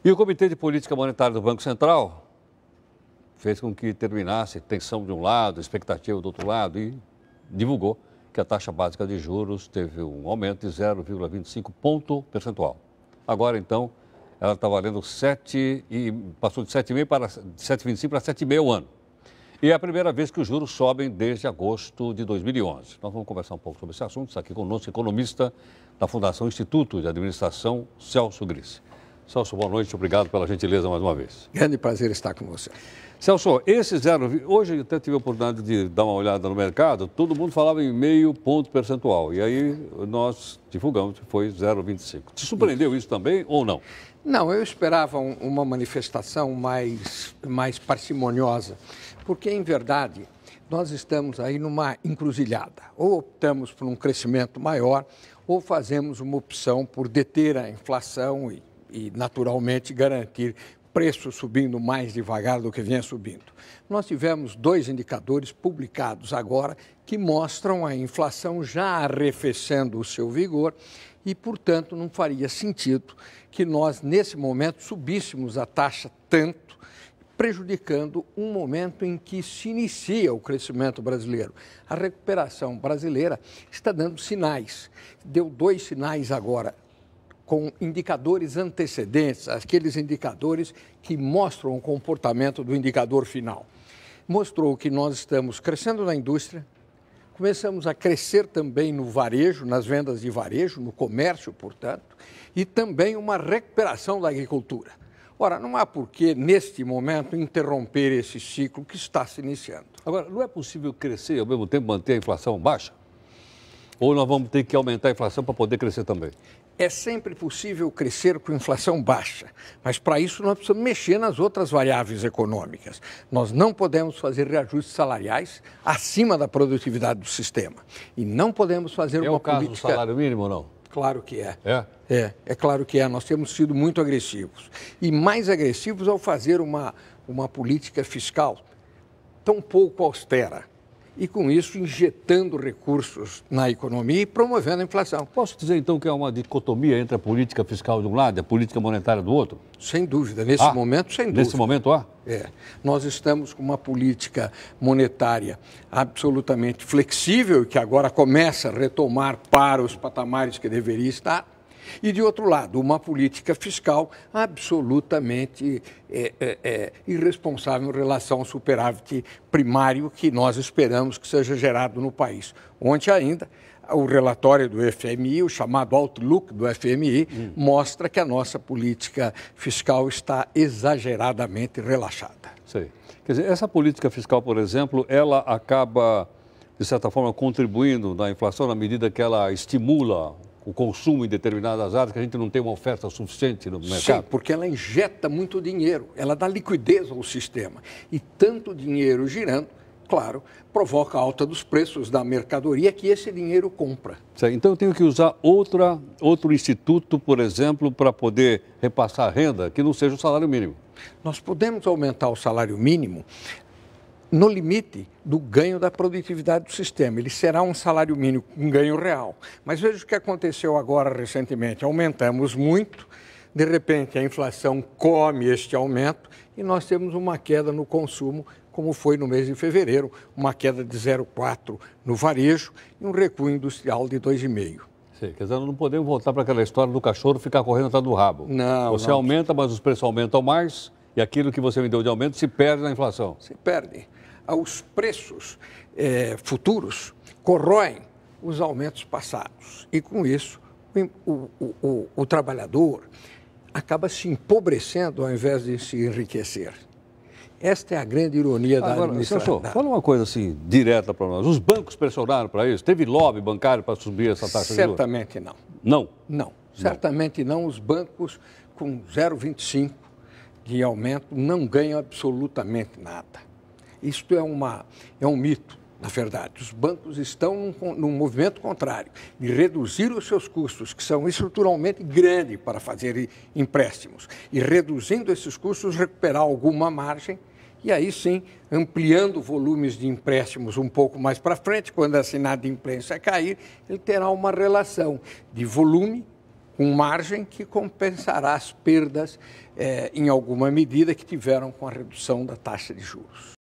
E o Comitê de Política Monetária do Banco Central fez com que terminasse tensão de um lado, expectativa do outro lado e divulgou que a taxa básica de juros teve um aumento de 0,25 ponto percentual. Agora, então, ela está valendo 7 e passou de 7,5 para 7,25 para 7,5 ao ano. E é a primeira vez que os juros sobem desde agosto de 2011. Nós vamos conversar um pouco sobre esse assunto. Está aqui conosco o economista da Fundação Instituto de Administração, Celso Grissi. Celso, boa noite. Obrigado pela gentileza mais uma vez. Grande prazer estar com você. Celso, esse hoje eu até tive a oportunidade de dar uma olhada no mercado, todo mundo falava em meio ponto percentual. E aí nós divulgamos que foi 0,25. Te surpreendeu isso também ou não? Não, eu esperava uma manifestação mais parcimoniosa, porque, em verdade, nós estamos aí numa encruzilhada. Ou optamos por um crescimento maior, ou fazemos uma opção por deter a inflação e naturalmente, garantir preço subindo mais devagar do que vinha subindo. Nós tivemos 2 indicadores publicados agora que mostram a inflação já arrefecendo o seu vigor e, portanto, não faria sentido que nós, nesse momento, subíssemos a taxa tanto, prejudicando um momento em que se inicia o crescimento brasileiro. A recuperação brasileira está dando sinais. Deu 2 sinais agora, com indicadores antecedentes, aqueles indicadores que mostram o comportamento do indicador final. Mostrou que nós estamos crescendo na indústria, começamos a crescer também no varejo, nas vendas de varejo, no comércio, portanto, e também uma recuperação da agricultura. Ora, não há por que, neste momento, interromper esse ciclo que está se iniciando. Agora, não é possível crescer e, ao mesmo tempo, manter a inflação baixa? Ou nós vamos ter que aumentar a inflação para poder crescer também? É sempre possível crescer com inflação baixa, mas para isso nós precisamos mexer nas outras variáveis econômicas. Nós não podemos fazer reajustes salariais acima da produtividade do sistema. E não podemos fazer uma política... É o caso do salário mínimo ou não? Claro que é. É claro que é. Nós temos sido muito agressivos. E mais agressivos ao fazer uma política fiscal tão pouco austera. E, com isso, injetando recursos na economia e promovendo a inflação. Posso dizer, então, que é uma dicotomia entre a política fiscal de um lado e a política monetária do outro? Sem dúvida. Nesse momento, sem dúvida. Nesse momento, há? Nós estamos com uma política monetária absolutamente flexível, que agora começa a retomar para os patamares que deveria estar. E, de outro lado, uma política fiscal absolutamente irresponsável em relação ao superávit primário que nós esperamos que seja gerado no país. Ontem ainda, o relatório do FMI, o chamado Outlook do FMI, mostra que a nossa política fiscal está exageradamente relaxada. Sei. Quer dizer, essa política fiscal, por exemplo, ela acaba, de certa forma, contribuindo na inflação na medida que ela estimula o consumo em determinadas áreas, que a gente não tem uma oferta suficiente no mercado? Sim, porque ela injeta muito dinheiro, ela dá liquidez ao sistema. E tanto dinheiro girando, claro, provoca a alta dos preços da mercadoria que esse dinheiro compra. Então eu tenho que usar outro instituto, por exemplo, para poder repassar a renda que não seja o salário mínimo. Nós podemos aumentar o salário mínimo no limite do ganho da produtividade do sistema. Ele será um salário mínimo com ganho real. Mas veja o que aconteceu agora recentemente. Aumentamos muito, de repente a inflação come este aumento e nós temos uma queda no consumo, como foi no mês de fevereiro, uma queda de 0,4% no varejo e um recuo industrial de 2,5%. Sim, quer dizer, não podemos voltar para aquela história do cachorro ficar correndo atrás do rabo. Não. Você aumenta, mas os preços aumentam mais e aquilo que você me deu de aumento se perde na inflação. Se perde. Os preços futuros os aumentos passados. E, com isso, o trabalhador acaba se empobrecendo ao invés de se enriquecer. Esta é a grande ironia da administração. Fala uma coisa assim, direta para nós. Os bancos pressionaram para isso? Teve lobby bancário para subir essa taxa de juros? Certamente não. Não? Não. Certamente não. Os bancos com 0,25 de aumento não ganham absolutamente nada. Isto é um mito, na verdade. Os bancos estão num movimento contrário, de reduzir os seus custos, que são estruturalmente grandes para fazer empréstimos, e reduzindo esses custos, recuperar alguma margem, e aí sim, ampliando volumes de empréstimos um pouco mais para frente, quando a inadimplência cair, ele terá uma relação de volume com margem que compensará as perdas, em alguma medida, que tiveram com a redução da taxa de juros.